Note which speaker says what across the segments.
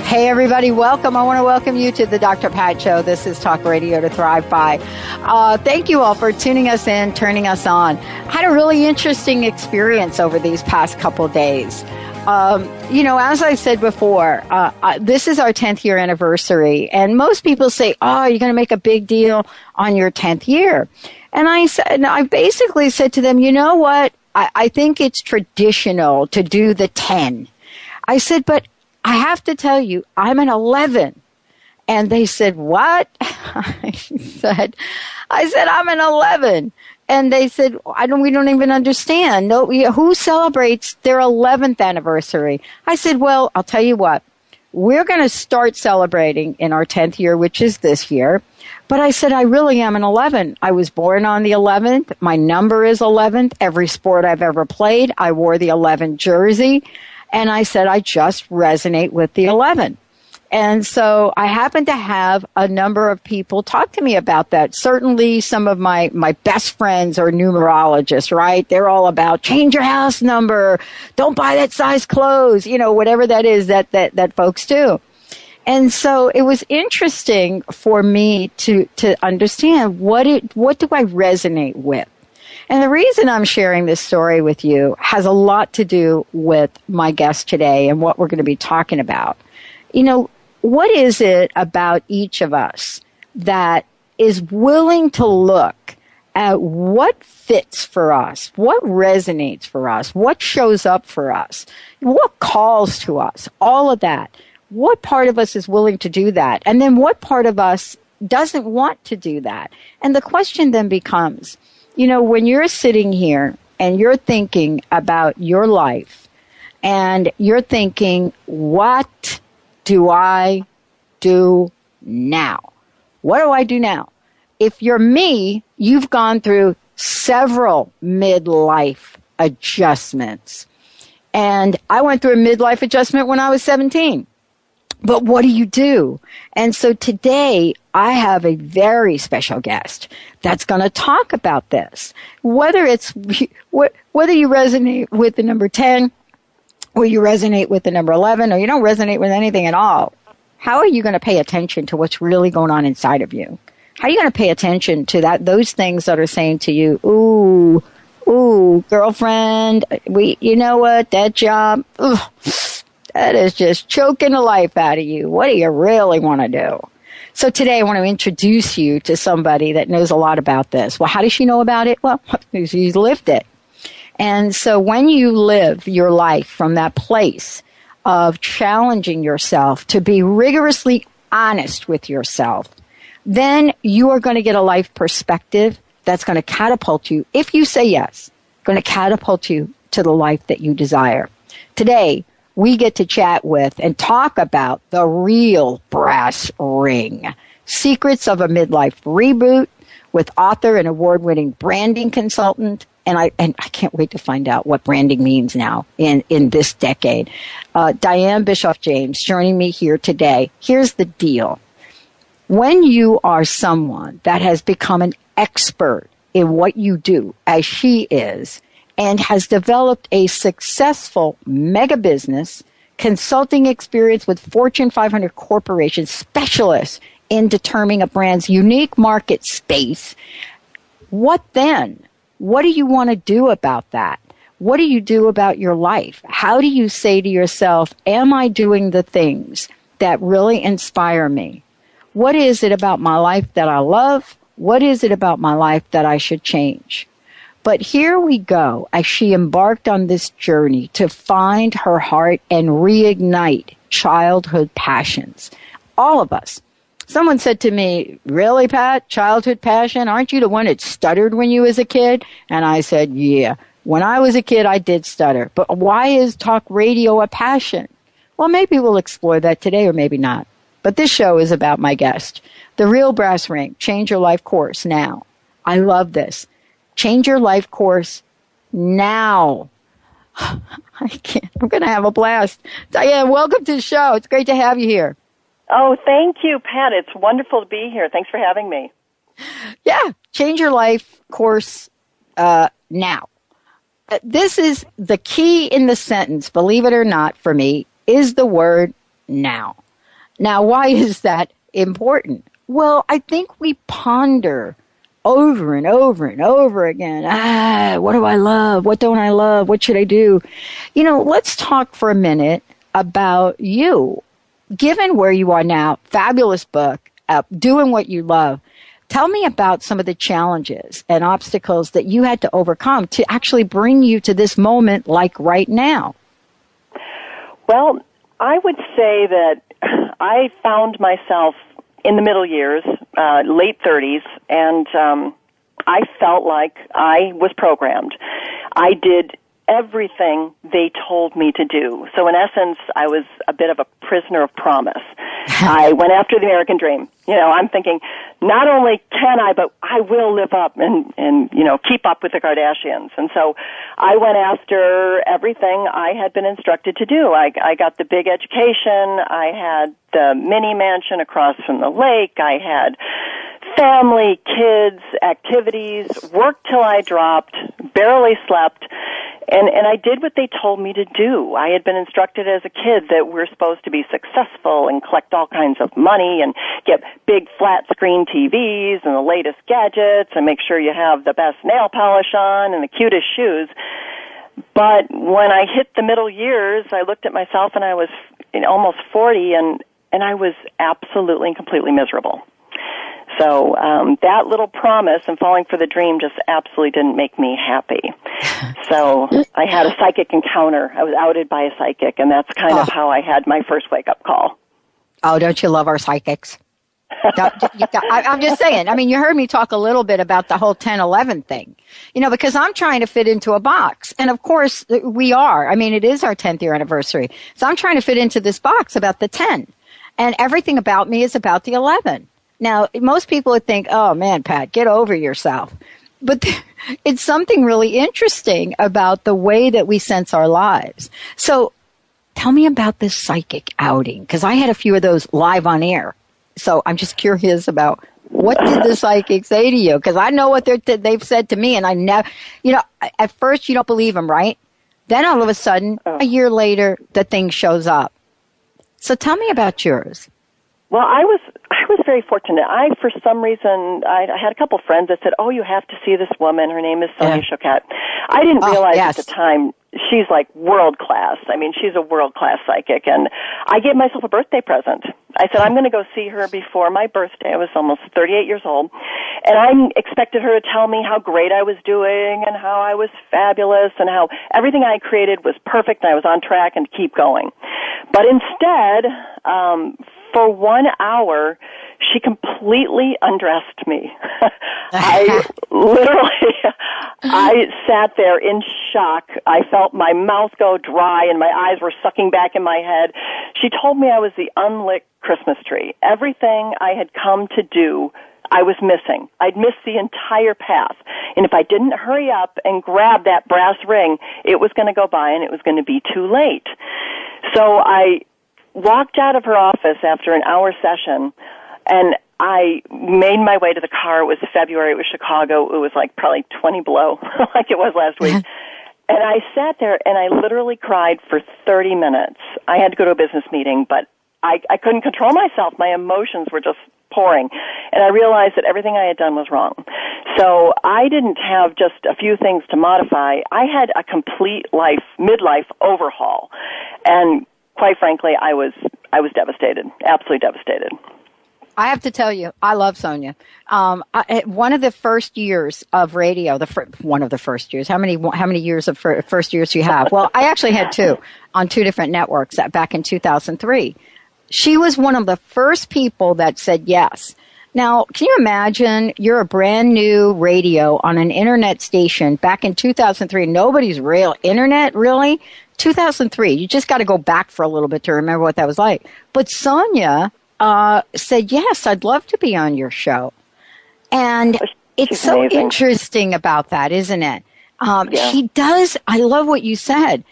Speaker 1: Hey, everybody, welcome. I want to welcome you to the Dr. Pat Show. This is Talk Radio to Thrive By. Thank you all for tuning us in, turning us on. Had a really interesting experience over these past couple of days. As I said before, this is our 10th year anniversary. And most people say, oh, you're going to make a big deal on your 10th year. And I basically said to them, you know what? I think it's traditional to do the 10. I said, but I have to tell you, I'm an 11. And they said, what? I said, I'm an 11. And they said, we don't even understand. No, who celebrates their 11th anniversary? I said, well, I'll tell you what. We're going to start celebrating in our 10th year, which is this year. But I said, I really am an 11. I was born on the 11th. My number is 11th. Every sport I've ever played, I wore the 11 jersey. And I said, I just resonate with the 11. And so I happen to have a number of people talk to me about that. Certainly some of my best friends are numerologists, right? They're all about change your house number. Don't buy that size clothes, whatever that is that folks do. And so it was interesting for me to understand what do I resonate with? And the reason I'm sharing this story with you has a lot to do with my guest today and what we're going to be talking about. What is it about each of us that is willing to look at what fits for us, what resonates for us, what shows up for us, what calls to us, all of that? What part of us is willing to do that? And then what part of us doesn't want to do that? And the question then becomes, when you're sitting here and you're thinking about your life and you're thinking, what do I do now? What do I do now? If you're me, you've gone through several midlife adjustments. And I went through a midlife adjustment when I was 17. But what do you do? And so today I have a very special guest that's going to talk about this. Whether you resonate with the number 10 or you resonate with the number 11 or you don't resonate with anything at all, how are you going to pay attention to what's really going on inside of you? How are you going to pay attention to those things that are saying to you, ooh, girlfriend, you know what, that job, that is just choking the life out of you. What do you really want to do? So today I want to introduce you to somebody that knows a lot about this. Well, how does she know about it? Well, she's lived it. And so when you live your life from that place of challenging yourself to be rigorously honest with yourself, then you are going to get a life perspective that's going to catapult you, if you say yes, going to catapult you to the life that you desire. Today, we get to chat with and talk about the real brass ring, secrets of a midlife reboot with author and award-winning branding consultant. And I can't wait to find out what branding means now in this decade. Dianne Bischoff James joining me here today. Here's the deal. When you are someone that has become an expert in what you do, as she is, and has developed a successful mega business, consulting experience with Fortune 500 corporations, specialists in determining a brand's unique market space, what then? What do you want to do about that? What do you do about your life? How do you say to yourself, am I doing the things that really inspire me? What is it about my life that I love? What is it about my life that I should change? But here we go, as she embarked on this journey to find her heart and reignite childhood passions. All of us. Someone said to me, really, Pat, childhood passion? Aren't you the one that stuttered when you was a kid? And I said, yeah, when I was a kid, I did stutter. But why is talk radio a passion? Well, maybe we'll explore that today or maybe not. But this show is about my guest. The real brass ring, change your life course now. I love this. Change your life course now. I can't. I'm going to have a blast. Dianne, welcome to the show. It's great to have you here.
Speaker 2: Oh, thank you, Pat. It's wonderful to be here. Thanks for having me.
Speaker 1: Yeah. Change your life course now. This is the key in the sentence, believe it or not, for me, is the word now. Now, why is that important? Well, I think we ponder over and over and over again. What do I love? What don't I love? What should I do? Let's talk for a minute about you. Given where you are now, fabulous book, doing what you love. Tell me about some of the challenges and obstacles that you had to overcome to actually bring you to this moment like right now.
Speaker 2: Well, I would say that I found myself in the middle years, late 30s, and I felt like I was programmed. I did everything they told me to do. So in essence, I was a bit of a prisoner of promise. I went after the American dream. I'm thinking, not only can I, but I will live up and keep up with the Kardashians. And so I went after everything I had been instructed to do. I got the big education. I had the mini mansion across from the lake. I had family, kids, activities, worked till I dropped, barely slept, and I did what they told me to do. I had been instructed as a kid that we're supposed to be successful and collect all kinds of money and get big flat screen TVs and the latest gadgets and make sure you have the best nail polish on and the cutest shoes. But when I hit the middle years, I looked at myself and I was almost 40 and I was absolutely and completely miserable. So that little promise and falling for the dream just absolutely didn't make me happy. So I had a psychic encounter. I was outed by a psychic, and that's kind of how I had my first wake-up call.
Speaker 1: Oh, don't you love our psychics? I'm just saying. I mean, you heard me talk a little bit about the whole 10-11 thing, because I'm trying to fit into a box. And, of course, we are. I mean, it is our 10th year anniversary. So I'm trying to fit into this box about the 10. And everything about me is about the 11. Now, most people would think, oh, man, Pat, get over yourself. But it's something really interesting about the way that we sense our lives. So tell me about this psychic outing, because I had a few of those live on air. So I'm just curious about what did the psychic say to you? Because I know what they've said to me, and I never, at first you don't believe them, right? Then all of a sudden, a year later, the thing shows up. So tell me about yours.
Speaker 2: Well, I was very fortunate. For some reason, I had a couple friends that said, "Oh, you have to see this woman. Her name is Sonia Choquette." I didn't realize at the time she's like world class. I mean, she's a world class psychic, and I gave myself a birthday present. I said I'm going to go see her before my birthday. I was almost 38 years old, and I expected her to tell me how great I was doing and how I was fabulous and how everything I created was perfect and I was on track and to keep going. But instead, for 1 hour, she completely undressed me. I sat there in shock. I felt my mouth go dry and my eyes were sucking back in my head. She told me I was the unlit Christmas tree. Everything I had come to do, I was missing. I'd missed the entire path. And if I didn't hurry up and grab that brass ring, it was going to go by and it was going to be too late. So I walked out of her office after an hour session, and I made my way to the car. It was February. It was Chicago. It was like probably 20 below, like it was last week. And I sat there, and I literally cried for 30 minutes. I had to go to a business meeting, but I couldn't control myself. My emotions were just pouring. And I realized that everything I had done was wrong. So I didn't have just a few things to modify. I had a complete midlife overhaul. And quite frankly, I was devastated, absolutely devastated.
Speaker 1: I have to tell you, I love Sonia. One of the first years of radio, one of the first years. How many years of first years do you have? Well, I actually had two on two different networks back in 2003. She was one of the first people that said yes. Now, can you imagine you're a brand new radio on an internet station back in 2003? Nobody's real internet, really? 2003. You just got to go back for a little bit to remember what that was like. But Sonia said, yes, I'd love to be on your show. And it's so interesting about that, isn't it? She does. I love what you said.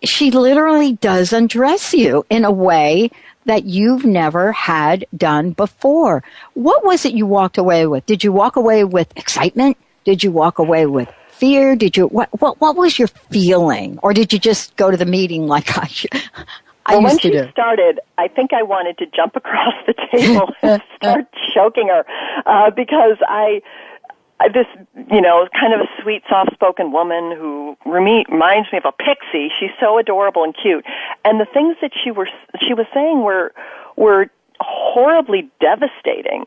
Speaker 1: She literally does undress you in a way that you've never had done before. What was it you walked away with? Did you walk away with excitement? Did you walk away with fear? Did you what was your feeling? Or did you just go to the meeting like
Speaker 2: Well, when she started, I think I wanted to jump across the table and start choking her because this, kind of a sweet, soft-spoken woman who reminds me of a pixie. She's so adorable and cute. And the things that she was saying were horribly devastating.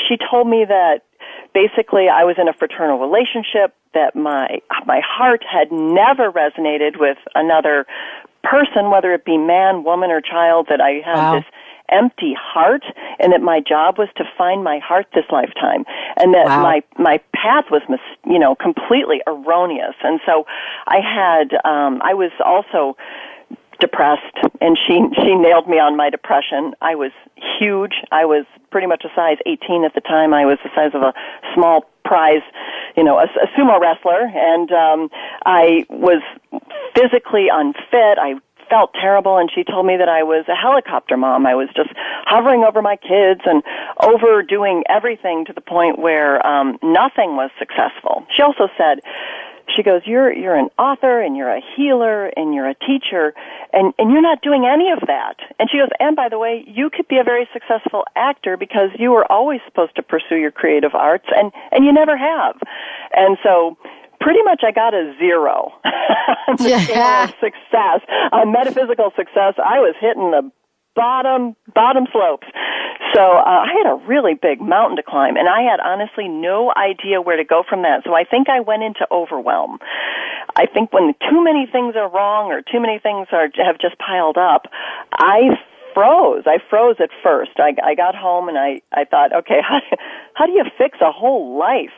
Speaker 2: She told me that basically I was in a fraternal relationship, that my heart had never resonated with another person, whether it be man, woman, or child, that I had this empty heart, and that my job was to find my heart this lifetime, and that my path was completely erroneous. And so I was also depressed, and she nailed me on my depression. I was huge. I was pretty much a size 18 at the time. I was the size of a small prize, a sumo wrestler, and I was physically unfit. I felt terrible, and she told me that I was a helicopter mom. I was just hovering over my kids and overdoing everything to the point where nothing was successful. She also said, she goes, you're an author, and you're a healer, and you're a teacher, and you're not doing any of that. And she goes, and by the way, you could be a very successful actor because you were always supposed to pursue your creative arts, and you never have. And so pretty much I got a 0 on the scale of success. On metaphysical success, I was hitting the bottom slopes. So I had a really big mountain to climb, and I had honestly no idea where to go from that. So I think I went into overwhelm. I think when too many things are wrong or too many things have just piled up, I froze. I froze at first. I got home and I thought, okay, how do you fix a whole life?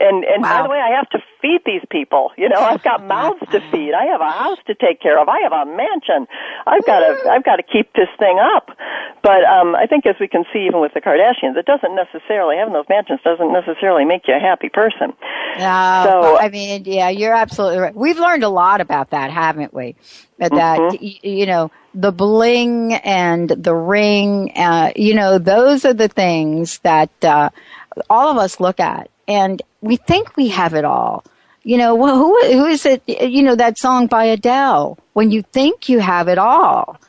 Speaker 2: And by the way, I have to feed these people. I've got mouths to feed. I have a house to take care of. I have a mansion. I've got to keep this thing up. But I think, as we can see, even with the Kardashians, it doesn't necessarily, having those mansions doesn't necessarily make you a happy person.
Speaker 1: No, so I mean, you're absolutely right. We've learned a lot about that, haven't we? That the bling and the ring, those are the things that all of us look at. And we think we have it all. Who is it? That song by Adele, When You Think You Have It All.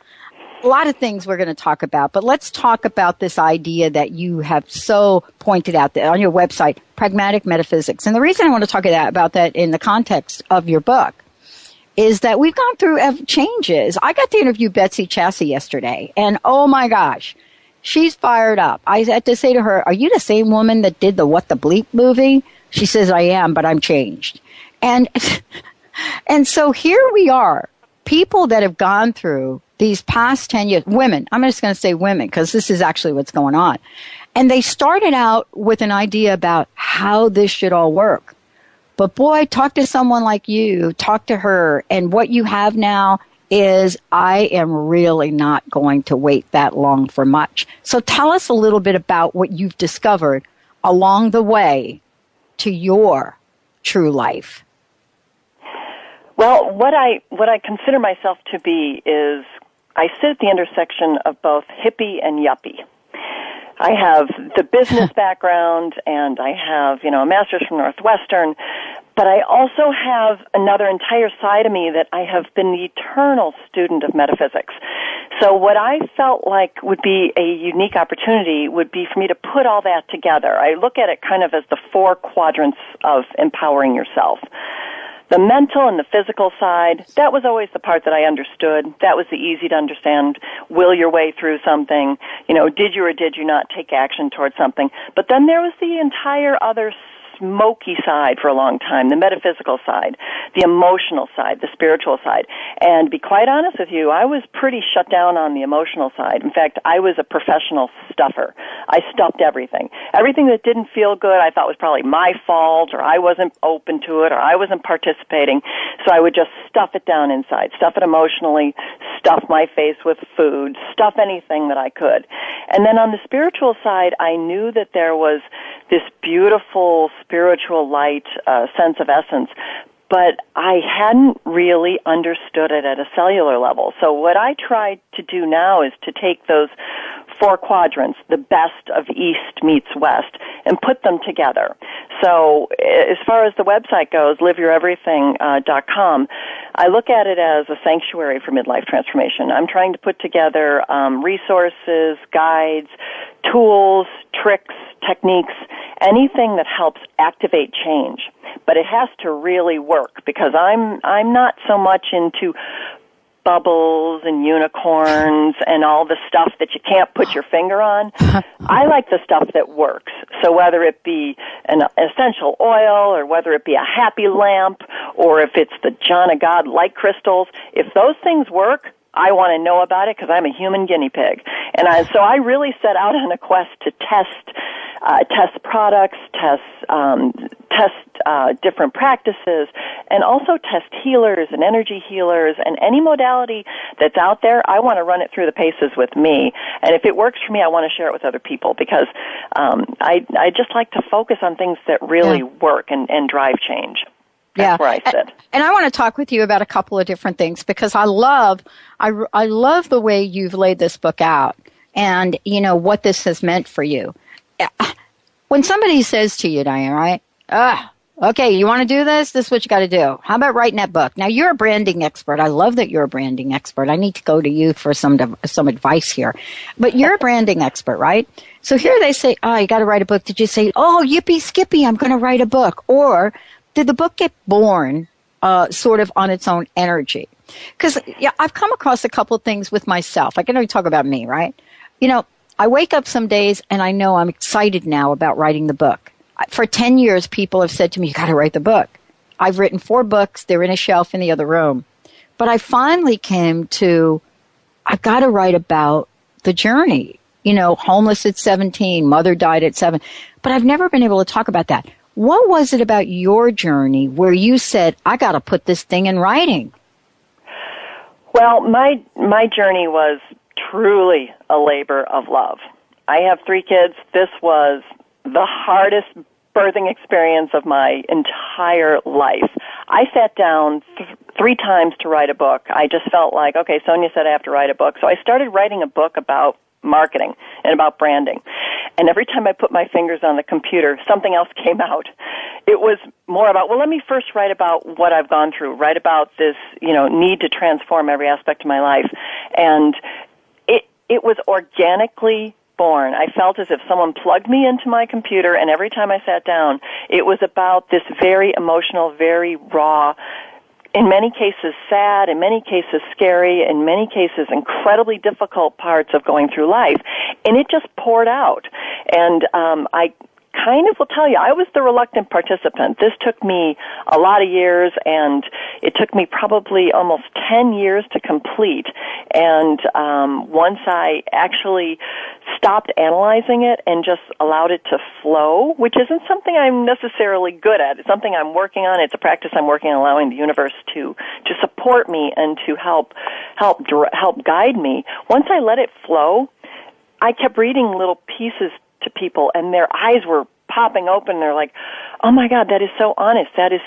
Speaker 1: A lot of things we're going to talk about, but let's talk about this idea that you have so pointed out on your website, Pragmatic Metaphysics. And the reason I want to talk about that in the context of your book is that we've gone through changes. I got to interview Betsy Chasse yesterday, and oh my gosh, she's fired up. I had to say to her, are you the same woman that did the What the Bleep movie? She says, I am, but I'm changed. And so here we are, people that have gone through these past 10 years, women, I'm just going to say women because this is actually what's going on. And they started out with an idea about how this should all work. But boy, talk to someone like you, talk to her, and what you have now is I am really not going to wait that long for much. So tell us a little bit about what you've discovered along the way to your true life.
Speaker 2: Well, what I consider myself to be is I sit at the intersection of both hippie and yuppie. I have the business background, and I have, a master's from Northwestern, but I also have another entire side of me that I have been the eternal student of metaphysics. So what I felt like would be a unique opportunity would be for me to put all that together. I look at it kind of as the 4 quadrants of empowering yourself. The mental and the physical side, that was always the part that I understood. That was the easy to understand, will your way through something, did you or did you not take action towards something. But then there was the entire other smoky side for a long time, the metaphysical side, the emotional side, the spiritual side. And to be quite honest with you, I was pretty shut down on the emotional side. In fact, I was a professional stuffer. I stuffed everything. Everything that didn't feel good I thought was probably my fault, or I wasn't open to it, or I wasn't participating. So I would just stuff it down inside, stuff it emotionally, stuff my face with food, stuff anything that I could. And then on the spiritual side, I knew that there was this beautiful spiritual light, sense of essence, but I hadn't really understood it at a cellular level. So what I tried to do now is to take those 4 quadrants, the best of East meets West, and put them together. So as far as the website goes, liveyoureverything.com, I look at it as a sanctuary for midlife transformation. I'm trying to put together resources, guides, tools, tricks, techniques, anything that helps activate change. But it has to really work, because I'm not so much into bubbles and unicorns and all the stuff that you can't put your finger on. I like the stuff that works. So whether it be an essential oil, or whether it be a happy lamp, or if it's the John of God light crystals, if those things work, I want to know about it, because I'm a human guinea pig. And so I really set out on a quest to test products, test different practices, and also test healers and energy healers, and any modality that's out there. I want to run it through the paces with me, and if it works for me, I want to share it with other people, because I just like to focus on things that really work and drive change. That's where I sit.
Speaker 1: And I want to talk with you about a couple of different things, because I love the way you've laid this book out, and what this has meant for you. When somebody says to you, Dianne, right? Okay, you want to do this? This is what you got to do. How about writing that book? Now, you're a branding expert. I love that you're a branding expert. I need to go to you for some advice here. But you're a branding expert, right? So here they say, you got to write a book. Did you say, yippee skippy, I'm going to write a book? Or did the book get born sort of on its own energy? Because I've come across a couple of things with myself. I can only talk about me, right? I wake up some days and I know I'm excited now about writing the book. For 10 years, people have said to me, you got to write the book. I've written 4 books. They're in a shelf in the other room. But I finally came to, I've got to write about the journey. Homeless at 17, mother died at 7. But I've never been able to talk about that. What was it about your journey where you said, I got to put this thing in writing?
Speaker 2: Well, my journey was truly a labor of love. I have 3 kids. This was the hardest birthing experience of my entire life. I sat down 3 times to write a book. I just felt like, okay, Sonia said I have to write a book. So I started writing a book about marketing and about branding. And every time I put my fingers on the computer, something else came out. It was more about, let me first write about what I've gone through, write about this, need to transform every aspect of my life. And it was organically born. I felt as if someone plugged me into my computer, and every time I sat down, it was about this very emotional, very raw, in many cases sad, in many cases scary, in many cases incredibly difficult parts of going through life. And it just poured out. And I kind of will tell you, I was the reluctant participant. This took me a lot of years, and it took me probably almost 10 years to complete. And once I actually stopped analyzing it and just allowed it to flow, which isn't something I'm necessarily good at. It's something I'm working on. It's a practice I'm working on, allowing the universe to support me and to help guide me. Once I let it flow, I kept reading little pieces to people, and their eyes were popping open. They're like, "Oh my God, that is so honest. That is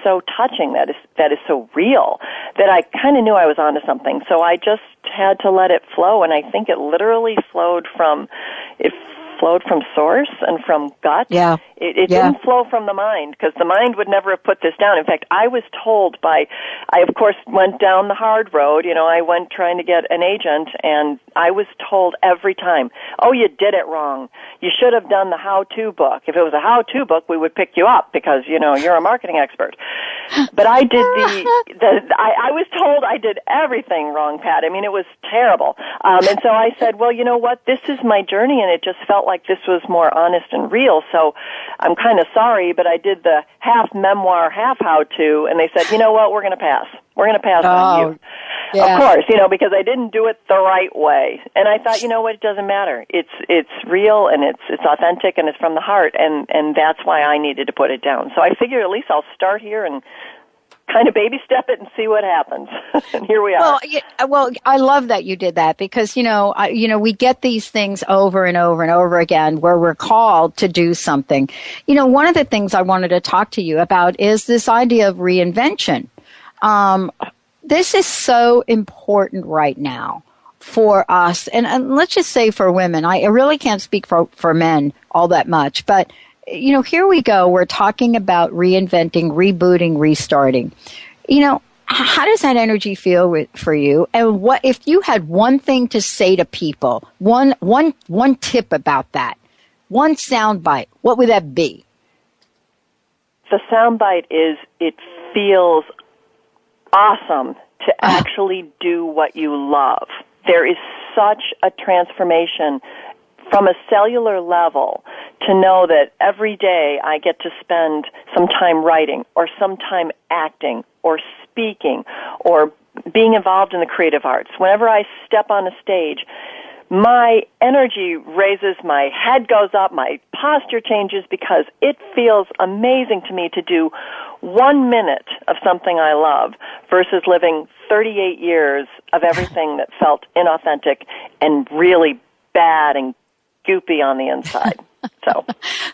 Speaker 2: so touching. That is so real." That I kind of knew I was onto something. So I just had to let it flow, and I think it literally flowed from source and from gut.
Speaker 1: Yeah.
Speaker 2: It didn't flow from the mind, because the mind would never have put this down. In fact, I was told I of course went down the hard road. I went trying to get an agent, and I was told every time, "Oh, you did it wrong. You should have done the how-to book. If it was a how-to book, we would pick you up because, you're a marketing expert." But I did I was told I did everything wrong, Pat. I mean, it was terrible. And so I said, well, you know what? This is my journey, and it just felt like this was more honest and real. So I'm kind of sorry, but I did the half memoir, half how-to, and they said, you know what? We're going to pass. We're going to pass on you. Yeah. Of course, because I didn't do it the right way. And I thought, you know what? It doesn't matter. It's real, and it's authentic, and it's from the heart, and that's why I needed to put it down. So I figured at least I'll start here and kind of baby step it and see what happens. And here we are.
Speaker 1: Well, I love that you did that, because, we get these things over and over and over again where we're called to do something. One of the things I wanted to talk to you about is this idea of reinvention. This is so important right now. for us, and let's just say for women, I really can't speak for men all that much, but here we go. We're talking about reinventing, rebooting, restarting. How does that energy feel for you? And what if you had one thing to say to people, one tip about that, one sound bite, what would that be?
Speaker 2: The sound bite is it feels awesome to actually do what you love. There is such a transformation from a cellular level to know that every day I get to spend some time writing or some time acting or speaking or being involved in the creative arts. Whenever I step on a stage, my energy raises, my head goes up, my posture changes because it feels amazing to me to do 1 minute of something I love versus living 38 years of everything that felt inauthentic and really bad and goopy on the inside. So,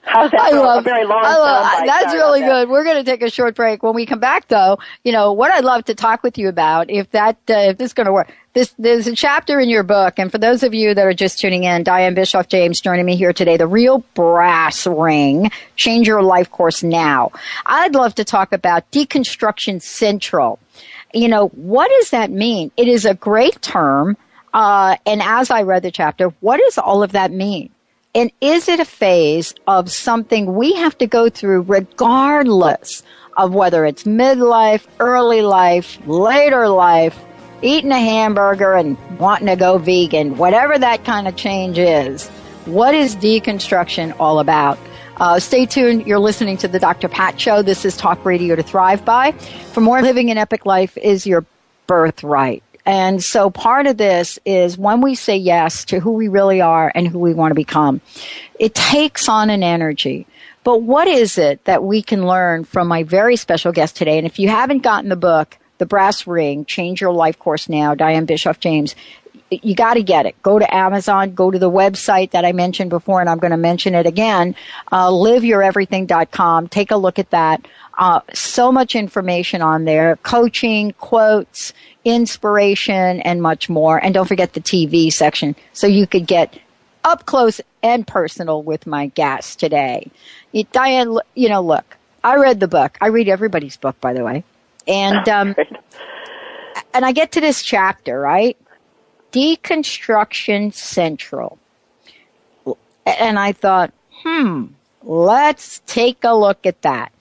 Speaker 2: how's that? A very long soundbite.
Speaker 1: That's really good. We're going to take a short break. When we come back, though, what I'd love to talk with you about, if this is going to work. There's a chapter in your book, and for those of you that are just tuning in, Dianne Bischoff James joining me here today, The Real Brass Ring, Change Your Life Course Now. I'd love to talk about Deconstruction Central. What does that mean? It is a great term, and as I read the chapter, what does all of that mean? And is it a phase of something we have to go through regardless of whether it's midlife, early life, later life, eating a hamburger and wanting to go vegan, whatever that kind of change is? What is deconstruction all about? Stay tuned. You're listening to the Dr. Pat Show. This is Talk Radio to Thrive By. For more, living an epic life is your birthright. And so part of this is when we say yes to who we really are and who we want to become, it takes on an energy. But what is it that we can learn from my very special guest today? And if you haven't gotten the book, The Brass Ring, Change Your Life Course Now, Dianne Bischoff James, you got to get it. Go to Amazon, go to the website that I mentioned before, and I'm going to mention it again, liveyoureverything.com. Take a look at that. So much information on there, coaching, quotes, inspiration, and much more. And don't forget the TV section so you could get up close and personal with my guest today. Dianne, look, I read the book. I read everybody's book, by the way. And and I get to this chapter, right? Deconstruction Central. And I thought, let's take a look at that.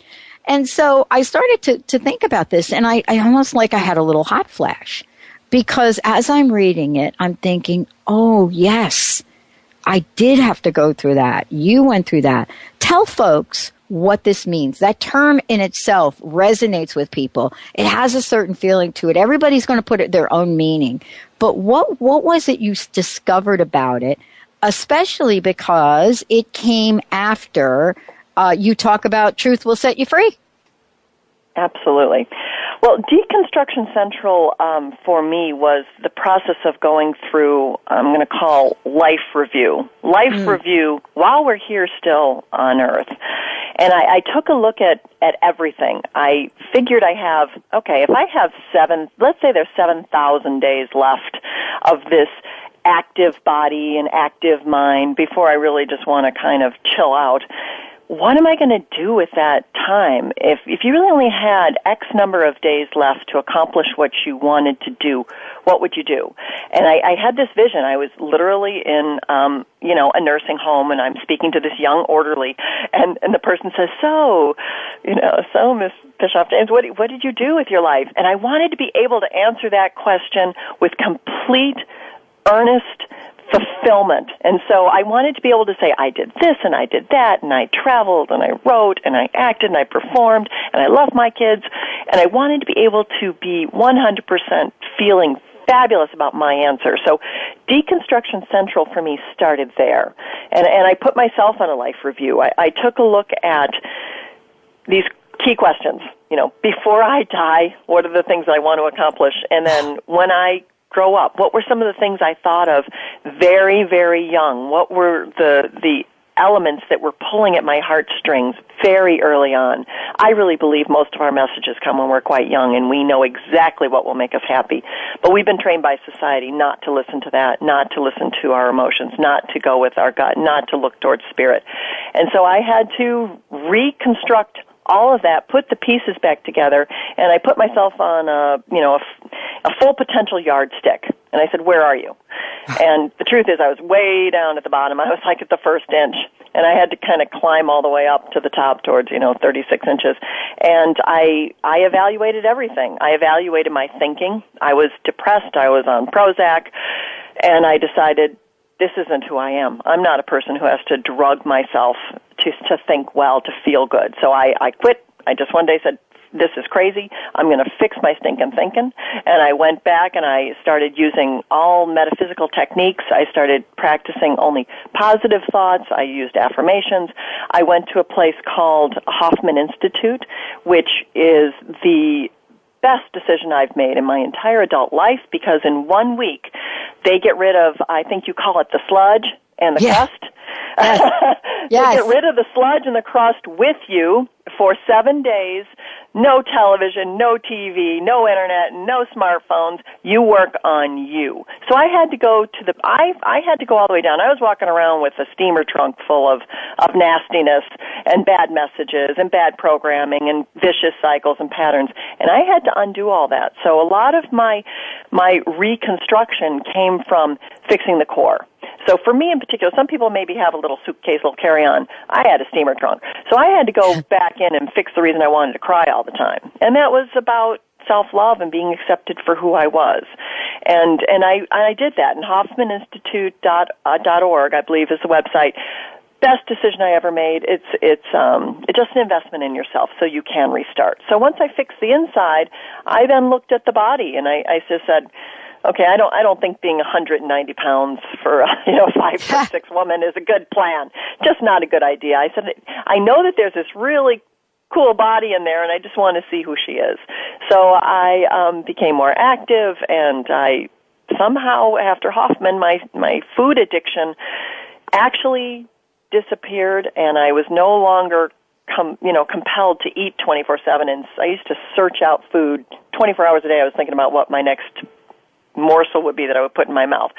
Speaker 1: And so I started to think about this, and I almost like I had a little hot flash. Because as I'm reading it, I'm thinking, oh, yes, I did have to go through that. You went through that. Tell folks what this means. That term in itself resonates with people. It has a certain feeling to it. Everybody's going to put their own meaning. But what was it you discovered about it, especially because it came after you talk about truth will set you free?
Speaker 2: Absolutely. Well, Deconstruction Central for me was the process of going through, I'm going to call life review. Life review while we're here still on Earth. And I took a look at everything. I figured if I have let's say there's 7,000 days left of this active body and active mind before I really just want to kind of chill out. What am I going to do with that time? If you really only had X number of days left to accomplish what you wanted to do, what would you do? And I had this vision. I was literally in, a nursing home, and I'm speaking to this young orderly, and the person says, so Miss Bischoff James, what did you do with your life? And I wanted to be able to answer that question with complete, earnest fulfillment. And so I wanted to be able to say, I did this and I did that, and I traveled and I wrote and I acted and I performed and I love my kids. And I wanted to be able to be 100% feeling fabulous about my answer. So Deconstruction Central for me started there. And I put myself on a life review. I took a look at these key questions. Before I die, what are the things I want to accomplish? And then when I grow up, what were some of the things I thought of very, very young? What were the elements that were pulling at my heartstrings very early on. I really believe most of our messages come when we're quite young, and we know exactly what will make us happy. But we've been trained by society not to listen to that, not to listen to our emotions, not to go with our gut, not to look towards spirit. And so I had to reconstruct all of that, put the pieces back together, and I put myself on a full potential yardstick. And I said, "Where are you?" And the truth is, I was way down at the bottom. I was like at the first inch, and I had to kind of climb all the way up to the top towards 36 inches. And I evaluated everything. I evaluated my thinking. I was depressed. I was on Prozac, and I decided, this isn't who I am. I'm not a person who has to drug myself to think well, to feel good. So I quit. I just one day said, this is crazy. I'm going to fix my stinking thinking. And I went back and I started using all metaphysical techniques. I started practicing only positive thoughts. I used affirmations. I went to a place called Hoffman Institute, which is the best decision I've made in my entire adult life, because in 1 week they get rid of, I think you call it the sludge and the crust.
Speaker 1: Yes.
Speaker 2: They get rid of the sludge and the crust with you for 7 days. No television, no TV, no internet, no smartphones. You work on you. So I had to go to I had to go all the way down. I was walking around with a steamer trunk full of nastiness and bad messages and bad programming and vicious cycles and patterns. And I had to undo all that. So a lot of my reconstruction came from fixing the core. So for me in particular, some people maybe have a little suitcase, little carry-on. I had a steamer trunk. So I had to go back in and fix the reason I wanted to cry all the time. And that was about self-love and being accepted for who I was. And I did that. And HoffmanInstitute.org, I believe, is the website. Best decision I ever made. It's just an investment in yourself so you can restart. So once I fixed the inside, I then looked at the body and I just said, okay, I don't think being 190 pounds for a 5'6" woman is a good plan. Just not a good idea. I said, I know that there's this really cool body in there, and I just want to see who she is. So I became more active, and I somehow, after Hoffman, my food addiction actually disappeared, and I was no longer compelled to eat 24/7. And I used to search out food 24 hours a day. I was thinking about what my next morsel would be that I would put in my mouth.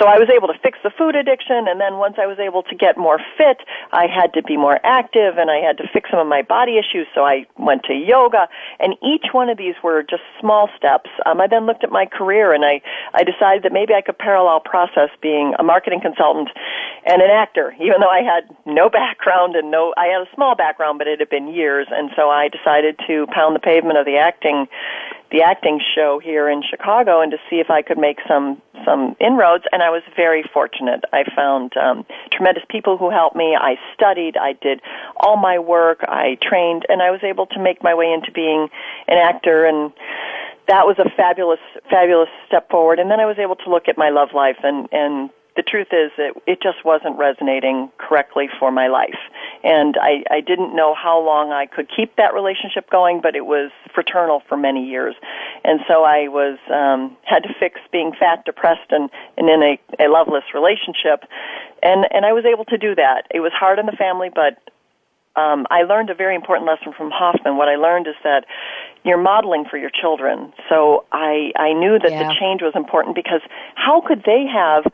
Speaker 2: So I was able to fix the food addiction, and then once I was able to get more fit, I had to be more active, and I had to fix some of my body issues, so I went to yoga, and each one of these were just small steps. I then looked at my career, and I decided that maybe I could parallel process being a marketing consultant and an actor, even though I had no background I had a small background, but it had been years, and so I decided to pound the pavement of the acting show here in Chicago and to see if I could make some inroads, and I was very fortunate. I found tremendous people who helped me. I studied. I did all my work. I trained, and I was able to make my way into being an actor, and that was a fabulous, fabulous step forward. And then I was able to look at my love life, and the truth is that it just wasn't resonating correctly for my life. And I didn't know how long I could keep that relationship going, but it was fraternal for many years. And so I was had to fix being fat, depressed, and in a loveless relationship. And I was able to do that. It was hard on the family, but I learned a very important lesson from Hoffman. What I learned is that you're modeling for your children. So I knew that the change was important, because how could they have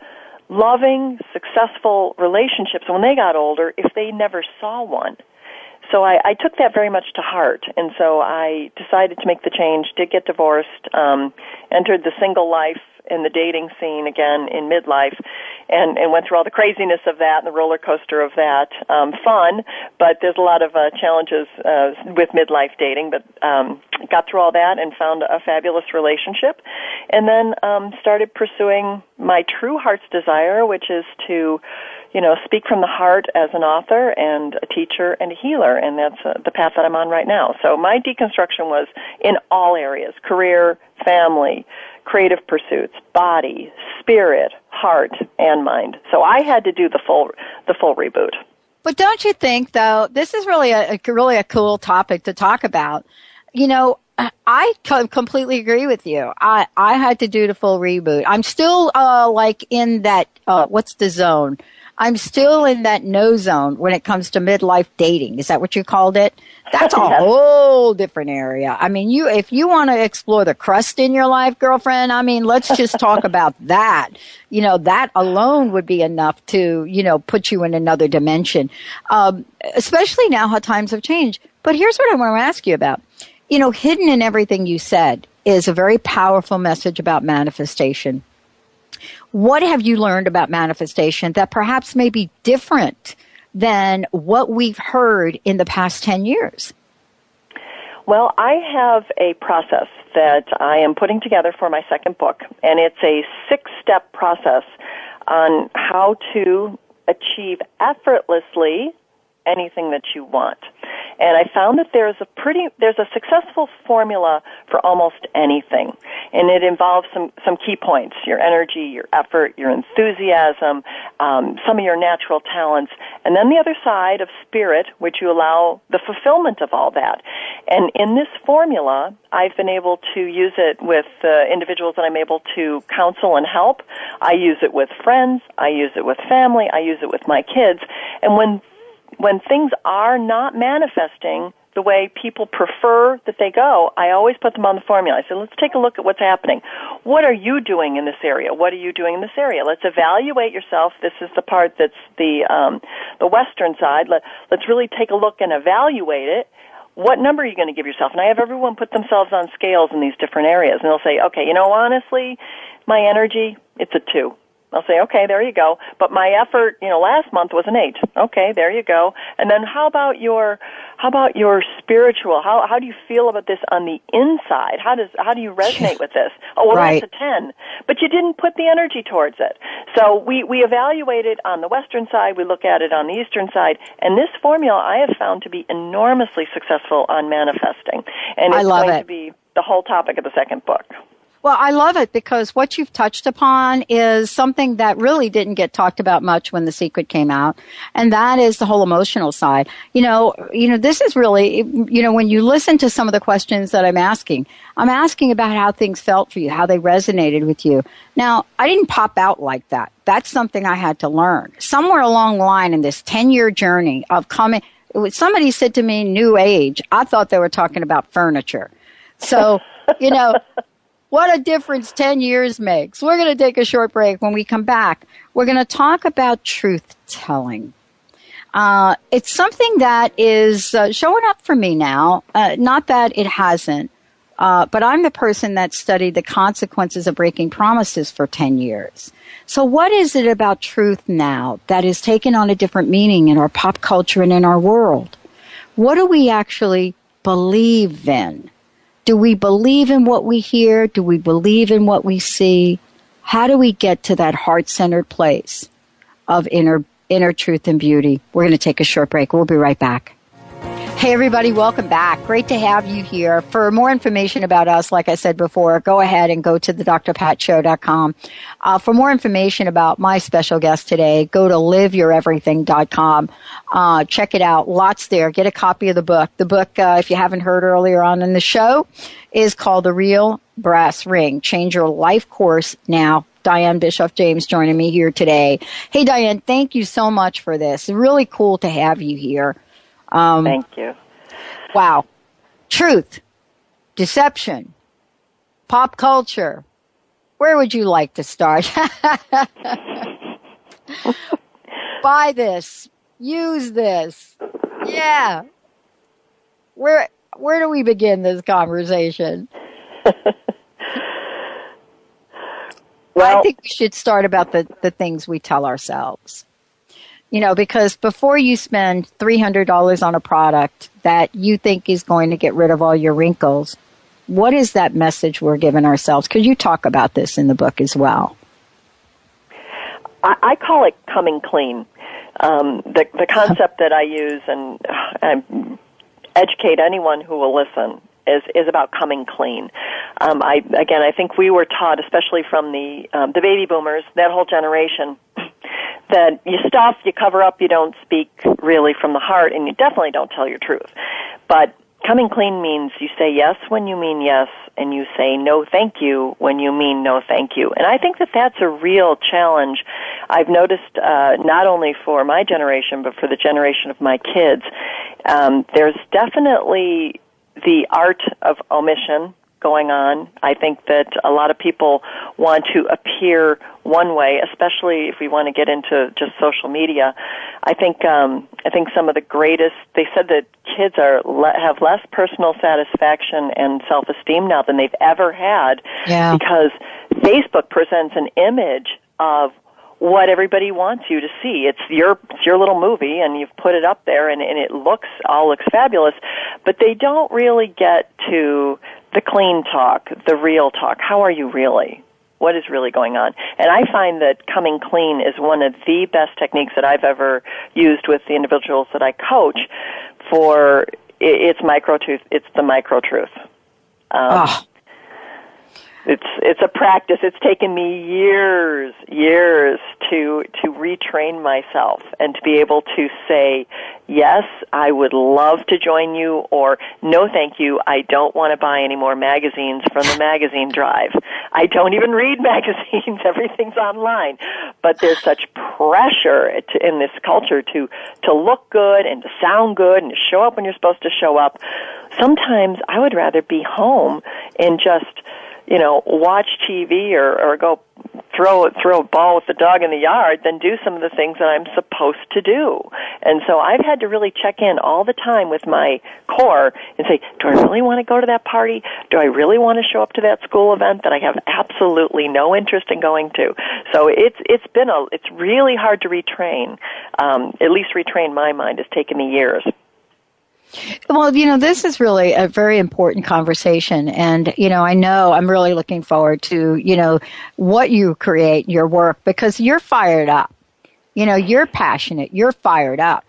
Speaker 2: loving, successful relationships when they got older if they never saw one? So I took that very much to heart, and so I decided to make the change, did get divorced, entered the single life in the dating scene again in midlife, and went through all the craziness of that and the roller coaster of that. Fun, but there's a lot of challenges with midlife dating, but got through all that and found a fabulous relationship, and then started pursuing my true heart's desire, which is to speak from the heart as an author and a teacher and a healer, and that's the path that I'm on right now. So my deconstruction was in all areas: career, family, creative pursuits, body, spirit, heart, and mind. So I had to do the full reboot.
Speaker 1: But don't you think, though, this is really a cool topic to talk about? I completely agree with you. I had to do the full reboot. I'm still like in that what's the zone? I'm still in that no zone when it comes to midlife dating. Is that what you called it? That's a
Speaker 2: Yes.
Speaker 1: whole different area. I mean, if you want to explore the crust in your life, girlfriend, I mean, let's just talk about that. That alone would be enough to, put you in another dimension. Especially now how times have changed. But here's what I want to ask you about. Hidden in everything you said is a very powerful message about manifestation. What have you learned about manifestation that perhaps may be different than what we've heard in the past 10 years?
Speaker 2: Well, I have a process that I am putting together for my second book, and it's a 6-step process on how to achieve effortlessly anything that you want. And I found that there's a successful formula for almost anything. And it involves some key points: your energy, your effort, your enthusiasm, some of your natural talents, and then the other side of spirit, which you allow the fulfillment of all that. And in this formula, I've been able to use it with individuals that I'm able to counsel and help. I use it with friends. I use it with family. I use it with my kids. And when things are not manifesting the way people prefer that they go, I always put them on the formula. I say, let's take a look at what's happening. What are you doing in this area? What are you doing in this area? Let's evaluate yourself. This is the part that's the Western side. Let's really take a look and evaluate it. What number are you going to give yourself? And I have everyone put themselves on scales in these different areas. And they'll say, okay, honestly, my energy, it's a 2. I'll say, okay, there you go. But my effort, last month was an 8. Okay, there you go. And then how about your spiritual? How do you feel about this on the inside? How do you resonate with this? Oh, well,
Speaker 1: right.
Speaker 2: That's a 10. But you didn't put the energy towards it. So we evaluate it on the Western side. We look at it on the Eastern side. And this formula I have found to be enormously successful on manifesting. And it's going to be the whole topic of the second book.
Speaker 1: Well, I love it because what you've touched upon is something that really didn't get talked about much when The Secret came out, and that is the whole emotional side. This is really, when you listen to some of the questions that I'm asking about how things felt for you, how they resonated with you. Now, I didn't pop out like that. That's something I had to learn. Somewhere along the line in this 10-year journey of coming, somebody said to me, New Age. I thought they were talking about furniture. So, what a difference 10 years makes. We're going to take a short break. When we come back, we're going to talk about truth-telling. It's something that is showing up for me now. Not that it hasn't, but I'm the person that studied the consequences of breaking promises for 10 years. So what is it about truth now that is taken on a different meaning in our pop culture and in our world? What do we actually believe in? Do we believe in what we hear? Do we believe in what we see? How do we get to that heart-centered place of inner truth and beauty? We're going to take a short break. We'll be right back. Hey, everybody, welcome back. Great to have you here. For more information about us, like I said before, go ahead and go to thedrpatshow.com. For more information about my special guest today, go to liveyoureverything.com. Check it out. Lots there. Get a copy of the book. The book, if you haven't heard earlier on in the show, is called The Real Brass Ring. Change Your Life Course Now. Dianne Bischoff James joining me here today. Hey, Dianne, thank you so much for this. It's really cool to have you here.
Speaker 2: Thank you.
Speaker 1: Wow. Truth, deception, pop culture. Where would you like to start? Buy this. Use this. Yeah. Where do we begin this conversation? Well, I think we should start about the things we tell ourselves. Because before you spend $300 on a product that you think is going to get rid of all your wrinkles, what is that message we're giving ourselves? Could you talk about this in the book as well?
Speaker 2: I call it coming clean. The concept that I use and educate anyone who will listen is about coming clean. I think we were taught, especially from the baby boomers, that whole generation, that you stuff, you cover up, you don't speak really from the heart, and you definitely don't tell your truth. But coming clean means you say yes when you mean yes, and you say no thank you when you mean no thank you. And I think that that's a real challenge I've noticed, not only for my generation, but for the generation of my kids. There's definitely the art of omission going on. I think that a lot of people want to appear one way, especially if we want to get into just social media. I think some of the greatest, they said that kids have less personal satisfaction and self-esteem now than they've ever had, because Facebook presents an image of what everybody wants you to see. It's your little movie, and you've put it up there, and it looks fabulous, but they don't really get to the clean talk, the real talk. How are you really? What is really going on? And I find that coming clean is one of the best techniques that I've ever used with the individuals that I coach. For it's micro-truth. It's the micro-truth. It's a practice. It's taken me years to retrain myself and to be able to say, yes, I would love to join you, or no, thank you, I don't want to buy any more magazines from the magazine drive. I don't even read magazines. Everything's online. But there's such pressure in this culture to look good and to sound good and to show up when you're supposed to show up. Sometimes I would rather be home and just watch TV or go throw a ball with the dog in the yard than do some of the things that I'm supposed to do. And so I've had to really check in all the time with my core and say, do I really want to go to that party? Do I really want to show up to that school event that I have absolutely no interest in going to? So it's really hard to retrain. At least retrain my mind. It's taken me years.
Speaker 1: Well, this is really a very important conversation. And, I know I'm really looking forward to, what you create, your work, because you're fired up. You're passionate. You're fired up.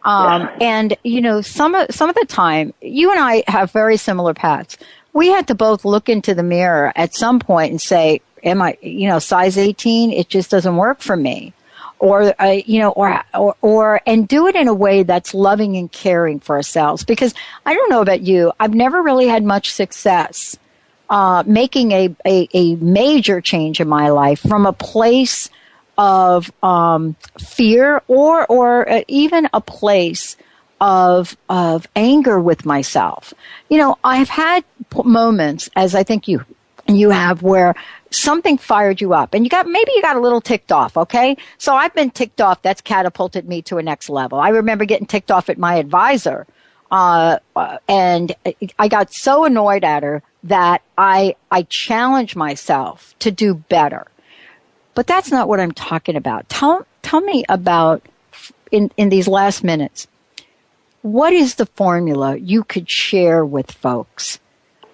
Speaker 1: And, some of the time, you and I have very similar paths. We had to both look into the mirror at some point and say, am I, size 18? It just doesn't work for me. Or and do it in a way that's loving and caring for ourselves. Because I don't know about you, I've never really had much success making a major change in my life from a place of fear or even a place of anger with myself. I've had moments, as I think you have, where something fired you up and maybe you got a little ticked off. Okay. So I've been ticked off. That's catapulted me to a next level. I remember getting ticked off at my advisor. And I got so annoyed at her that I challenged myself to do better. But that's not what I'm talking about. Tell me about, in these last minutes, what is the formula you could share with folks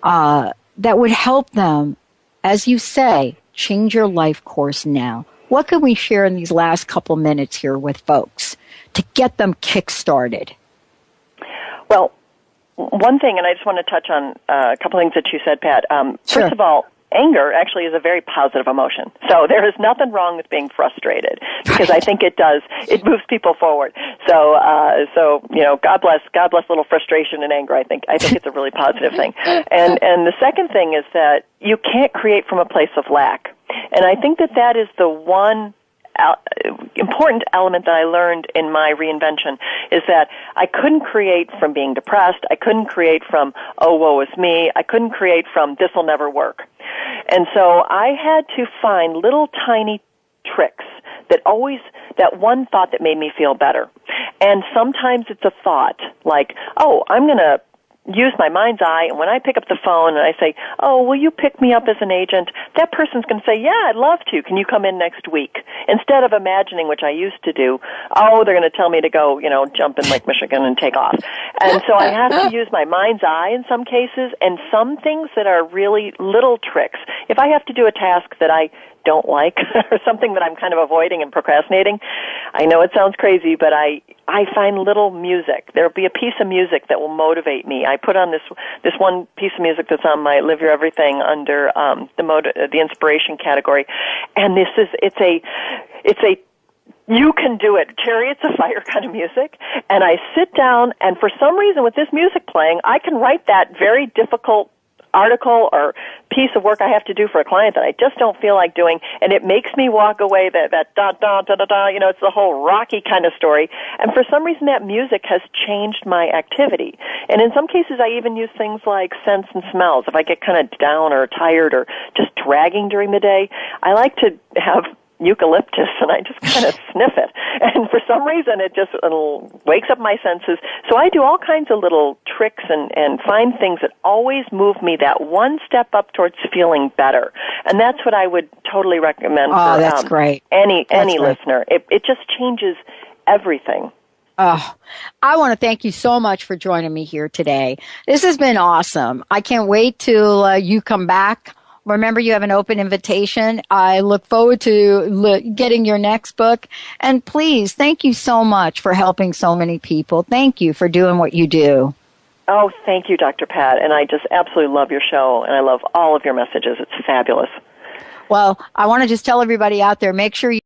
Speaker 1: that would help them, as you say, change your life course now? What can we share in these last couple minutes here with folks to get them kick-started?
Speaker 2: Well, one thing, and I just want to touch on a couple things that you said, Pat.
Speaker 1: Sure.
Speaker 2: First of all, anger actually is a very positive emotion. So there is nothing wrong with being frustrated, because I think it moves people forward. So God bless little frustration and anger. I think it's a really positive thing. And the second thing is that you can't create from a place of lack. And I think that is the one important element that I learned in my reinvention, is that I couldn't create from being depressed. I couldn't create from, oh, woe is me. I couldn't create from, this will never work. And so I had to find little tiny tricks that one thought that made me feel better. And sometimes it's a thought like, oh, I'm going to use my mind's eye, and when I pick up the phone and I say, oh, will you pick me up as an agent? That person's going to say, yeah, I'd love to. Can you come in next week? Instead of imagining, which I used to do, oh, they're going to tell me to go, jump in Lake Michigan and take off. And so I have to use my mind's eye in some cases, and some things that are really little tricks. If I have to do a task that I don't like or something that I'm kind of avoiding and procrastinating, I know it sounds crazy, but I find little music. There'll be a piece of music that will motivate me. I put on this one piece of music that's on my Live Your Everything under the inspiration category, and it's a You can do it. Chariots of Fire kind of music. And I sit down, and for some reason with this music playing, I can write that very difficult article or piece of work I have to do for a client that I just don't feel like doing, and it makes me walk away that da da da da da, it's the whole Rocky kind of story. And for some reason that music has changed my activity. And in some cases I even use things like scents and smells. If I get kind of down or tired or just dragging during the day, I like to have eucalyptus, and I just kind of sniff it. And for some reason, it just wakes up my senses. So I do all kinds of little tricks and find things that always move me that one step up towards feeling better. And that's what I would totally recommend for
Speaker 1: that's great.
Speaker 2: any listener. It just changes everything.
Speaker 1: Oh, I want to thank you so much for joining me here today. This has been awesome. I can't wait till you come back. Remember, you have an open invitation. I look forward to getting your next book. And please, thank you so much for helping so many people. Thank you for doing what you do.
Speaker 2: Oh, thank you, Dr. Pat. And I just absolutely love your show, and I love all of your messages. It's fabulous.
Speaker 1: Well, I want to just tell everybody out there, make sure you